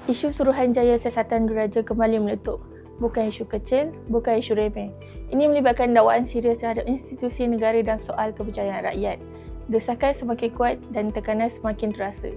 Isu Suruhanjaya Siasatan Diraja kembali meletup. Bukan isu kecil, bukan isu remeh. Ini melibatkan dakwaan serius terhadap institusi negara dan soal kepercayaan rakyat. Desakan semakin kuat dan tekanan semakin terasa.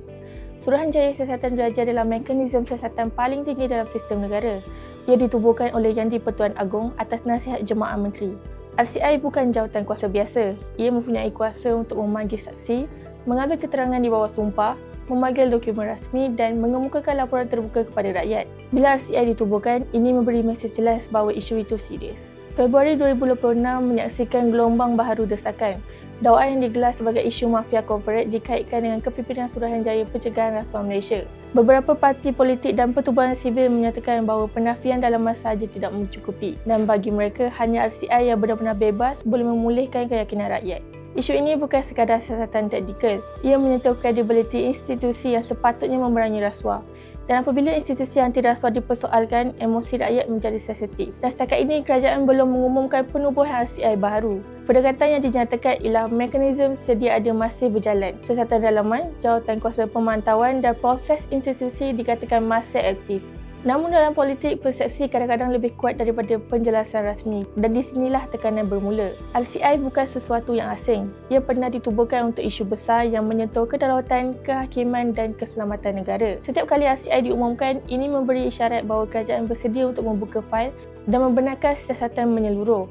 Suruhanjaya Siasatan Diraja adalah mekanisme siasatan paling tinggi dalam sistem negara. Ia ditubuhkan oleh Yang di-Pertuan Agong atas nasihat Jemaah Menteri. RCI bukan jawatan kuasa biasa. Ia mempunyai kuasa untuk memanggil saksi, mengambil keterangan di bawah sumpah, memanggil dokumen rasmi dan mengemukakan laporan terbuka kepada rakyat. Bila RCI ditubuhkan, ini memberi mesej jelas bahawa isu itu serius. Februari 2026 menyaksikan gelombang baharu desakan. Dakwaan yang digelar sebagai isu mafia korporat dikaitkan dengan kepimpinan Suruhanjaya Pencegahan Rasuah Malaysia. Beberapa parti politik dan pertubuhan sivil menyatakan bahawa penafian dalaman sahaja tidak mencukupi dan bagi mereka hanya RCI yang benar-benar bebas boleh memulihkan keyakinan rakyat. Isu ini bukan sekadar siasatan taktikal, ia menyentuh kredibiliti institusi yang sepatutnya memerangi rasuah. Dan apabila institusi anti rasuah dipersoalkan, emosi rakyat menjadi sensitif. Dan setakat ini, kerajaan belum mengumumkan penubuhan RCI baharu. Pendekatan yang dinyatakan ialah mekanisme sedia ada masih berjalan. Siasatan dalaman, jawatan kuasa pemantauan dan proses institusi dikatakan masih aktif. Namun dalam politik, persepsi kadang-kadang lebih kuat daripada penjelasan rasmi dan di sinilah tekanan bermula. RCI bukan sesuatu yang asing. Ia pernah ditubuhkan untuk isu besar yang menyentuh kedaulatan, kehakiman dan keselamatan negara. Setiap kali RCI diumumkan, ini memberi isyarat bahawa kerajaan bersedia untuk membuka fail dan membenarkan siasatan menyeluruh.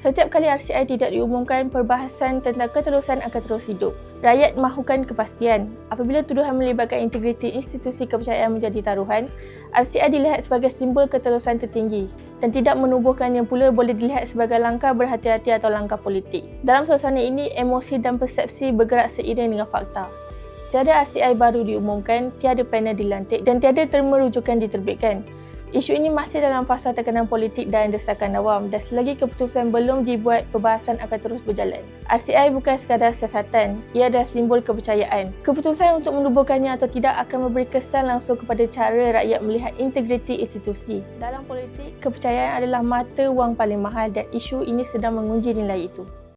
Setiap kali RCI tidak diumumkan, perbahasan tentang keterusan akan terus hidup. Rakyat mahukan kepastian. Apabila tuduhan melibatkan integriti institusi kepercayaan menjadi taruhan, RCI dilihat sebagai simbol keterusan tertinggi dan tidak menubuhkannya pula boleh dilihat sebagai langkah berhati-hati atau langkah politik. Dalam suasana ini, emosi dan persepsi bergerak seiring dengan fakta. Tiada RCI baru diumumkan, tiada panel dilantik dan tiada terma rujukan diterbitkan. Isu ini masih dalam fasa tekanan politik dan desakan awam dan selagi keputusan belum dibuat, perbahasan akan terus berjalan. RCI bukan sekadar siasatan, ia adalah simbol kepercayaan. Keputusan untuk menubuhkannya atau tidak akan memberi kesan langsung kepada cara rakyat melihat integriti institusi. Dalam politik, kepercayaan adalah mata wang paling mahal dan isu ini sedang menguji nilai itu.